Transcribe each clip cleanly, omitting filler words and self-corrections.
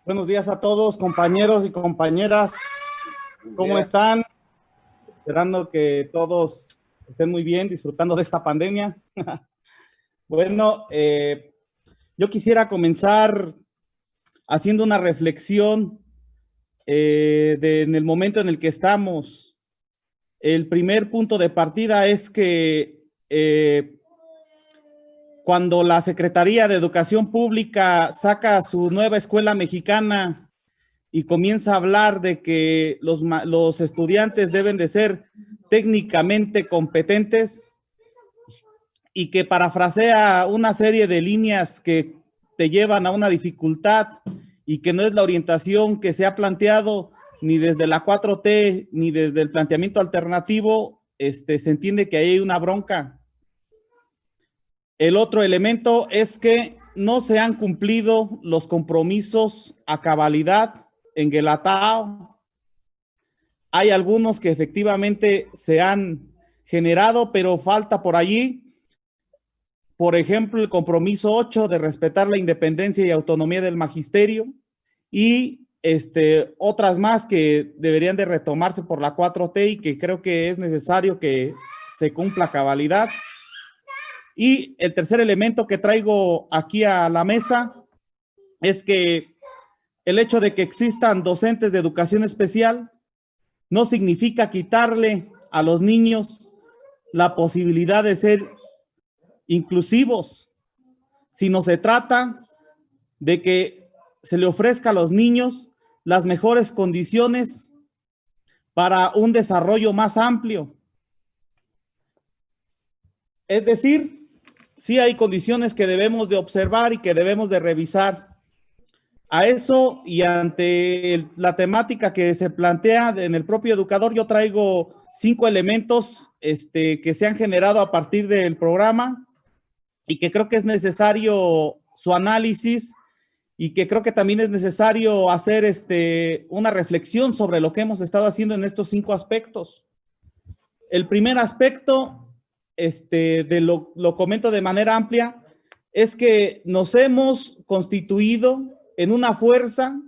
Buenos días a todos, compañeros y compañeras. ¿Cómo están? Esperando que todos estén muy bien, disfrutando de esta pandemia. Bueno, yo quisiera comenzar haciendo una reflexión en el momento en el que estamos. El primer punto de partida es que cuando la Secretaría de Educación Pública saca su nueva escuela mexicana y comienza a hablar de que los estudiantes deben de ser técnicamente competentes y que parafrasea una serie de líneas que te llevan a una dificultad y que no es la orientación que se ha planteado ni desde la 4T ni desde el planteamiento alternativo, se entiende que ahí hay una bronca. El otro elemento es que no se han cumplido los compromisos a cabalidad en Guelatao. Hay algunos que efectivamente se han generado, pero falta por allí, por ejemplo, el compromiso 8 de respetar la independencia y autonomía del magisterio y otras más que deberían de retomarse por la 4T y que creo que es necesario que se cumpla a cabalidad. Y el tercer elemento que traigo aquí a la mesa es que el hecho de que existan docentes de educación especial no significa quitarle a los niños la posibilidad de ser inclusivos, sino se trata de que se le ofrezca a los niños las mejores condiciones para un desarrollo más amplio. Es decir, sí hay condiciones que debemos de observar y que debemos de revisar. A eso y ante la temática que se plantea en el propio educador, yo traigo 5 elementos que se han generado a partir del programa y que creo que es necesario su análisis y que creo que también es necesario hacer una reflexión sobre lo que hemos estado haciendo en estos 5 aspectos. El primer aspecto, lo comento de manera amplia, es que nos hemos constituido en una fuerza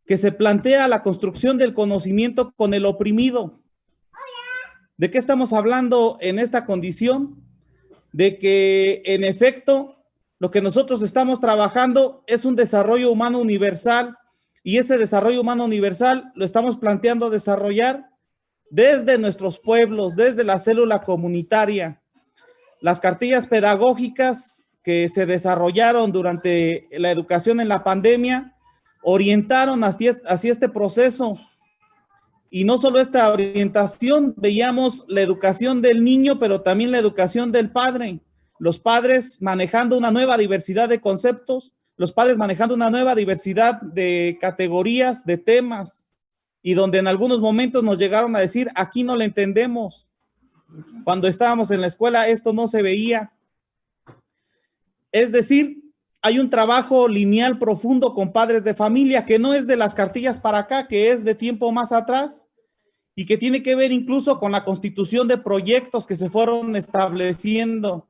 que se plantea la construcción del conocimiento con el oprimido. ¿De qué estamos hablando en esta condición? De que, en efecto, lo que nosotros estamos trabajando es un desarrollo humano universal y ese desarrollo humano universal lo estamos planteando desarrollar desde nuestros pueblos, desde la célula comunitaria. Las cartillas pedagógicas que se desarrollaron durante la educación en la pandemia orientaron hacia este proceso. Y no solo esta orientación, veíamos la educación del niño, pero también la educación del padre. Los padres manejando una nueva diversidad de conceptos, los padres manejando una nueva diversidad de categorías, de temas, y donde en algunos momentos nos llegaron a decir, aquí no le entendemos. Cuando estábamos en la escuela, esto no se veía. Es decir, hay un trabajo lineal profundo con padres de familia que no es de las cartillas para acá, que es de tiempo más atrás y que tiene que ver incluso con la constitución de proyectos que se fueron estableciendo.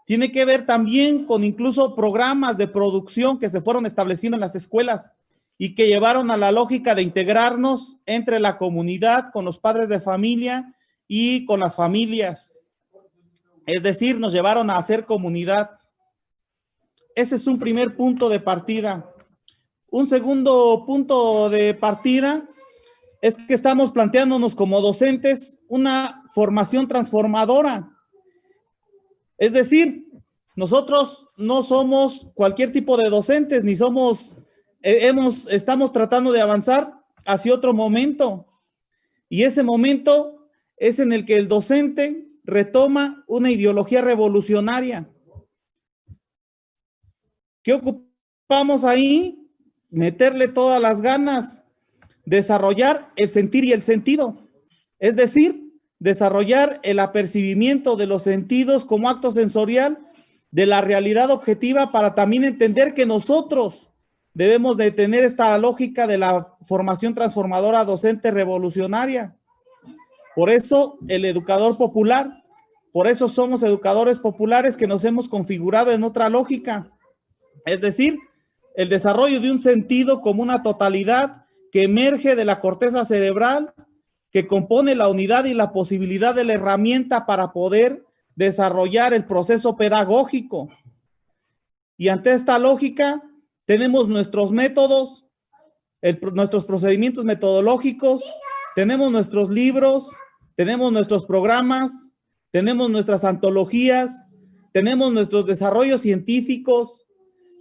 Tiene que ver también con incluso programas de producción que se fueron estableciendo en las escuelas y que llevaron a la lógica de integrarnos entre la comunidad, con los padres de familia y con las familias. Es decir, nos llevaron a hacer comunidad. Ese es un primer punto de partida. Un segundo punto de partida es que estamos planteándonos como docentes una formación transformadora. Es decir, nosotros no somos cualquier tipo de docentes, ni somos, estamos tratando de avanzar hacia otro momento. Y ese momento es en el que el docente retoma una ideología revolucionaria. ¿Qué ocupamos ahí? Meterle todas las ganas, desarrollar el sentir y el sentido. Es decir, desarrollar el apercibimiento de los sentidos como acto sensorial de la realidad objetiva para también entender que nosotros debemos de tener esta lógica de la formación transformadora docente revolucionaria. Por eso el educador popular, por eso somos educadores populares que nos hemos configurado en otra lógica. Es decir, el desarrollo de un sentido como una totalidad que emerge de la corteza cerebral, que compone la unidad y la posibilidad de la herramienta para poder desarrollar el proceso pedagógico. Y ante esta lógica, tenemos nuestros métodos, nuestros procedimientos metodológicos, tenemos nuestros libros, tenemos nuestros programas, tenemos nuestras antologías, tenemos nuestros desarrollos científicos,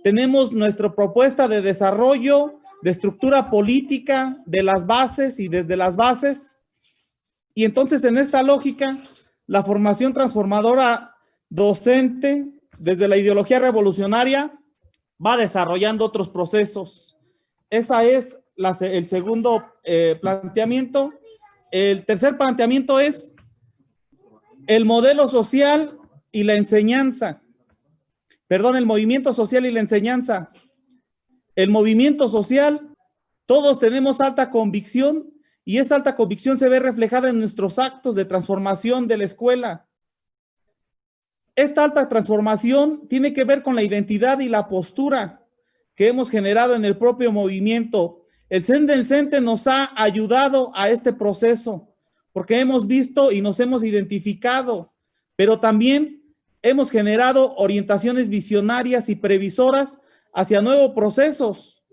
tenemos nuestra propuesta de desarrollo, de estructura política, de las bases y desde las bases. Y entonces, en esta lógica, la formación transformadora docente, desde la ideología revolucionaria, va desarrollando otros procesos. Ese es el segundo planteamiento. El tercer planteamiento es el modelo social y la enseñanza. Perdón, el movimiento social y la enseñanza. El movimiento social, todos tenemos alta convicción y esa alta convicción se ve reflejada en nuestros actos de transformación de la escuela. Esta alta transformación tiene que ver con la identidad y la postura que hemos generado en el propio movimiento. El CEN del CENTE nos ha ayudado a este proceso porque hemos visto y nos hemos identificado, pero también hemos generado orientaciones visionarias y previsoras hacia nuevos procesos.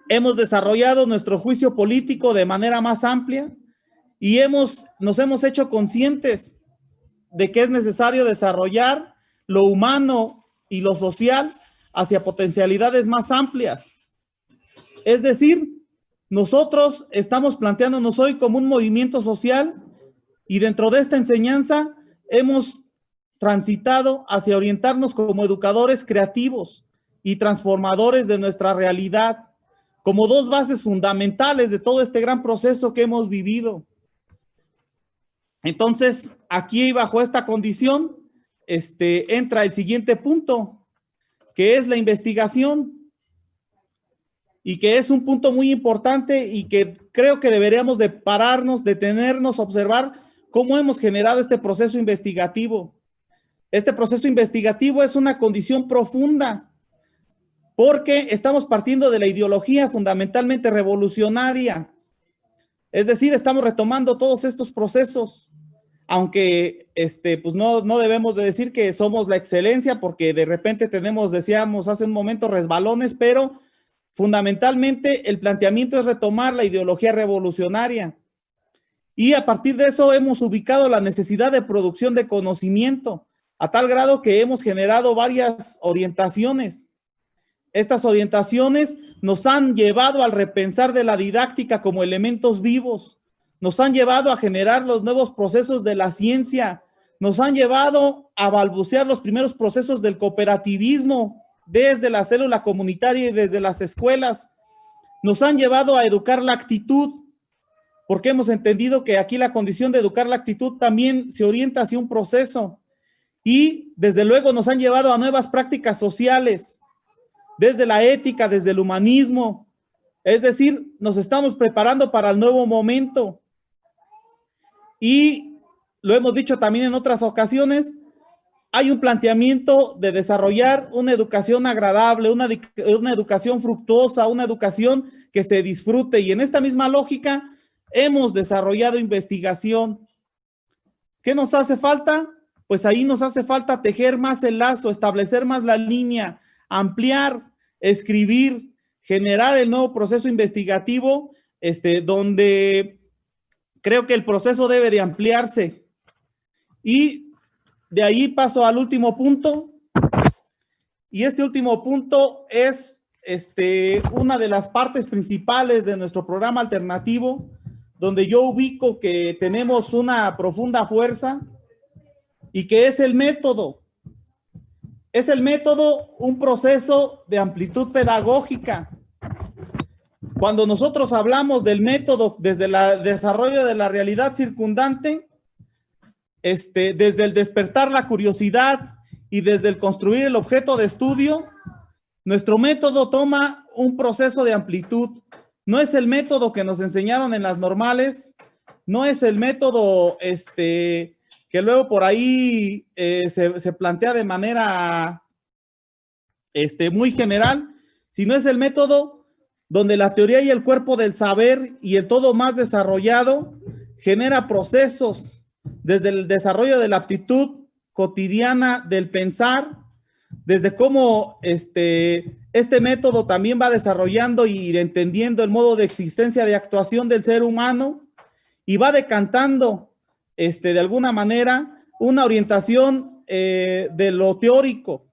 Hemos desarrollado nuestro juicio político de manera más amplia y nos hemos hecho conscientes de que es necesario desarrollar lo humano y lo social hacia potencialidades más amplias. Es decir, nosotros estamos planteándonos hoy como un movimiento social y dentro de esta enseñanza hemos transitado hacia orientarnos como educadores creativos y transformadores de nuestra realidad, como dos bases fundamentales de todo este gran proceso que hemos vivido. Entonces, aquí bajo esta condición, entra el siguiente punto, que es la investigación, y que es un punto muy importante y que creo que deberíamos de pararnos, detenernos, observar cómo hemos generado este proceso investigativo. Este proceso investigativo es una condición profunda, porque estamos partiendo de la ideología fundamentalmente revolucionaria. Es decir, estamos retomando todos estos procesos, aunque pues no debemos de decir que somos la excelencia, porque de repente tenemos, decíamos hace un momento, resbalones, pero fundamentalmente el planteamiento es retomar la ideología revolucionaria. Y a partir de eso hemos ubicado la necesidad de producción de conocimiento, a tal grado que hemos generado varias orientaciones. Estas orientaciones nos han llevado al repensar de la didáctica como elementos vivos, nos han llevado a generar los nuevos procesos de la ciencia, nos han llevado a balbucear los primeros procesos del cooperativismo desde la célula comunitaria y desde las escuelas, nos han llevado a educar la actitud, porque hemos entendido que aquí la condición de educar la actitud también se orienta hacia un proceso, y desde luego nos han llevado a nuevas prácticas sociales, desde la ética, desde el humanismo. Es decir, nos estamos preparando para el nuevo momento. Y lo hemos dicho también en otras ocasiones, hay un planteamiento de desarrollar una educación agradable, una educación fructuosa, una educación que se disfrute. Y en esta misma lógica hemos desarrollado investigación. ¿Qué nos hace falta? Pues ahí nos hace falta tejer más el lazo, establecer más la línea, ampliar, escribir, generar el nuevo proceso investigativo, donde creo que el proceso debe de ampliarse. Y de ahí paso al último punto. Y este último punto es una de las partes principales de nuestro programa alternativo, donde yo ubico que tenemos una profunda fuerza y que es el método. Es el método un proceso de amplitud pedagógica. Cuando nosotros hablamos del método desde el desarrollo de la realidad circundante, desde el despertar la curiosidad y desde el construir el objeto de estudio, nuestro método toma un proceso de amplitud. No es el método que nos enseñaron en las normales, no es el método que luego por ahí se plantea de manera muy general, sino es el método donde la teoría y el cuerpo del saber y el todo más desarrollado genera procesos desde el desarrollo de la aptitud cotidiana del pensar, desde cómo este método también va desarrollando y entendiendo el modo de existencia de actuación del ser humano y va decantando de alguna manera una orientación de lo teórico.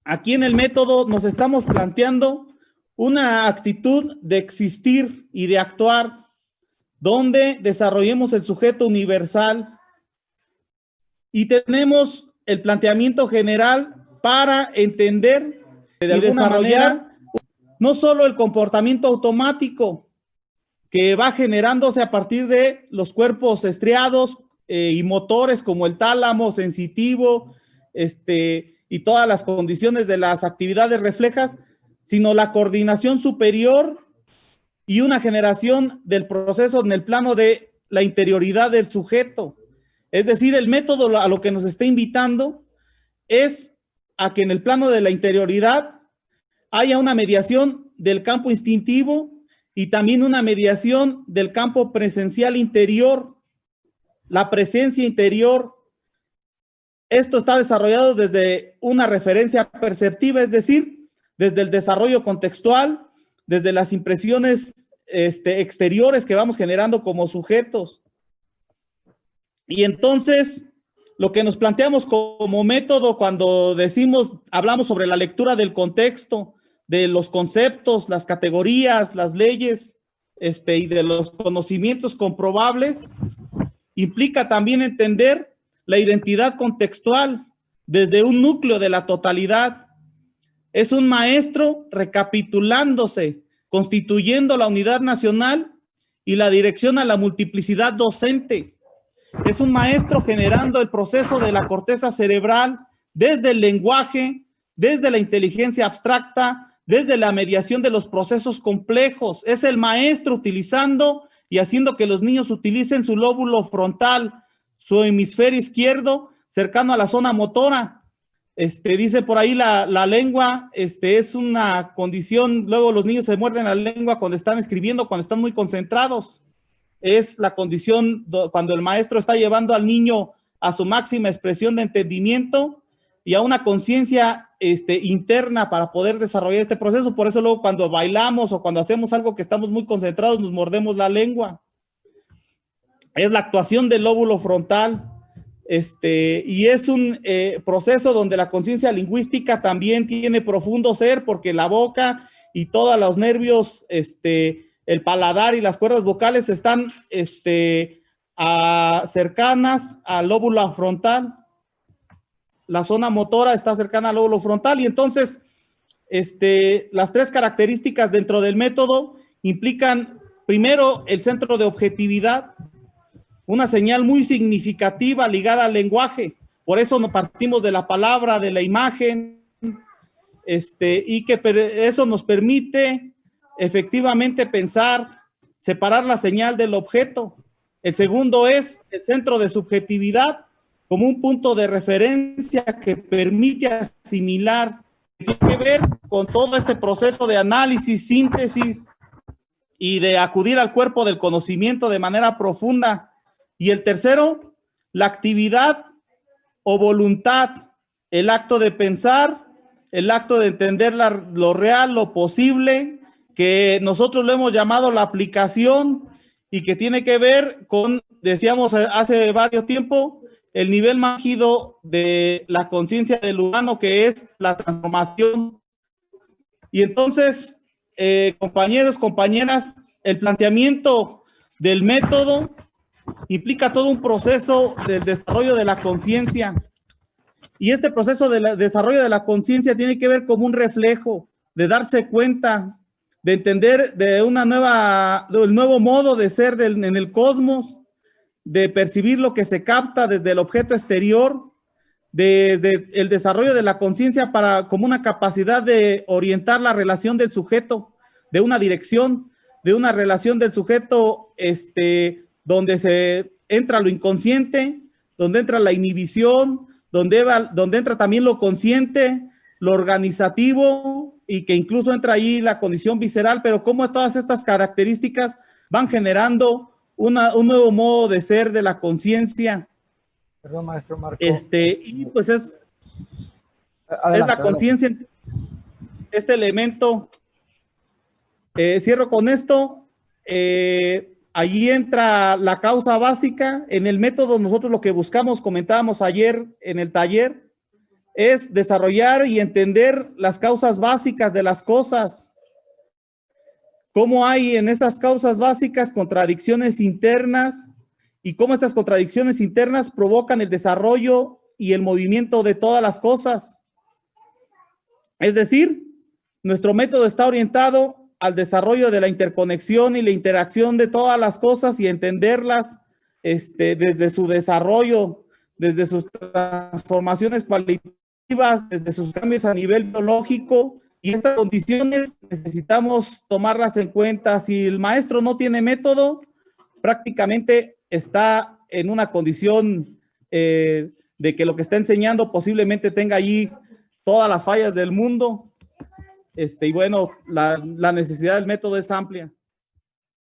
Aquí en el método nos estamos planteando una actitud de existir y de actuar, donde desarrollemos el sujeto universal y tenemos el planteamiento general para entender y desarrollar no solo el comportamiento automático que va generándose a partir de los cuerpos estriados y motores como el tálamo sensitivo, y todas las condiciones de las actividades reflejas, sino la coordinación superior y una generación del proceso en el plano de la interioridad del sujeto. Es decir, el método a lo que nos está invitando es a que en el plano de la interioridad haya una mediación del campo instintivo y también una mediación del campo presencial interior, la presencia interior. Esto está desarrollado desde una referencia perceptiva, es decir, desde el desarrollo contextual, desde las impresiones exteriores que vamos generando como sujetos. Y entonces, lo que nos planteamos como método cuando hablamos sobre la lectura del contexto, de los conceptos, las categorías, las leyes, y de los conocimientos comprobables, implica también entender la identidad contextual desde un núcleo de la totalidad. Es un maestro recapitulándose, constituyendo la unidad nacional y la dirección a la multiplicidad docente. Es un maestro generando el proceso de la corteza cerebral desde el lenguaje, desde la inteligencia abstracta, desde la mediación de los procesos complejos. Es el maestro utilizando y haciendo que los niños utilicen su lóbulo frontal, su hemisferio izquierdo, cercano a la zona motora. Dice por ahí la lengua, es una condición, luego los niños se muerden la lengua cuando están escribiendo, cuando están muy concentrados. Es la condición cuando el maestro está llevando al niño a su máxima expresión de entendimiento y a una conciencia interna para poder desarrollar este proceso. Por eso luego cuando bailamos o cuando hacemos algo que estamos muy concentrados, nos mordemos la lengua. Es la actuación del lóbulo frontal. Y es un proceso donde la conciencia lingüística también tiene profundo ser, porque la boca y todos los nervios, el paladar y las cuerdas vocales están cercanas al lóbulo frontal. La zona motora está cercana al lóbulo frontal y entonces las tres características dentro del método implican primero el centro de objetividad, una señal muy significativa ligada al lenguaje. Por eso nos partimos de la palabra, de la imagen, y que eso nos permite efectivamente pensar, separar la señal del objeto. El segundo es el centro de subjetividad como un punto de referencia que permite asimilar, que tiene que ver con todo este proceso de análisis, síntesis y de acudir al cuerpo del conocimiento de manera profunda. Y el tercero, la actividad o voluntad, el acto de pensar, el acto de entender lo real, lo posible, que nosotros lo hemos llamado la aplicación y que tiene que ver con, decíamos hace varios tiempos, el nivel más álgido de la conciencia del humano, que es la transformación. Y entonces, compañeros, compañeras, el planteamiento del método implica todo un proceso del desarrollo de la conciencia. Y este proceso de desarrollo de la conciencia tiene que ver como un reflejo, de darse cuenta, de entender del nuevo modo de ser en el cosmos, de percibir lo que se capta desde el objeto exterior, desde el desarrollo de la conciencia como una capacidad de orientar la relación del sujeto, de una dirección, de una relación del sujeto, donde se entra lo inconsciente, donde entra la inhibición, donde entra también lo consciente, lo organizativo y que incluso entra ahí la condición visceral, pero cómo todas estas características van generando un nuevo modo de ser de la conciencia. Perdón, maestro Marco. Y pues es la conciencia, este elemento. Cierro con esto. Allí entra la causa básica. En el método nosotros lo que buscamos, comentábamos ayer en el taller, es desarrollar y entender las causas básicas de las cosas. Cómo hay en esas causas básicas contradicciones internas y cómo estas contradicciones internas provocan el desarrollo y el movimiento de todas las cosas. Es decir, nuestro método está orientado al desarrollo de la interconexión y la interacción de todas las cosas y entenderlas desde su desarrollo, desde sus transformaciones cualitativas, desde sus cambios a nivel biológico. Y estas condiciones necesitamos tomarlas en cuenta. Si el maestro no tiene método, prácticamente está en una condición de que lo que está enseñando posiblemente tenga allí todas las fallas del mundo. Y bueno, la necesidad del método es amplia.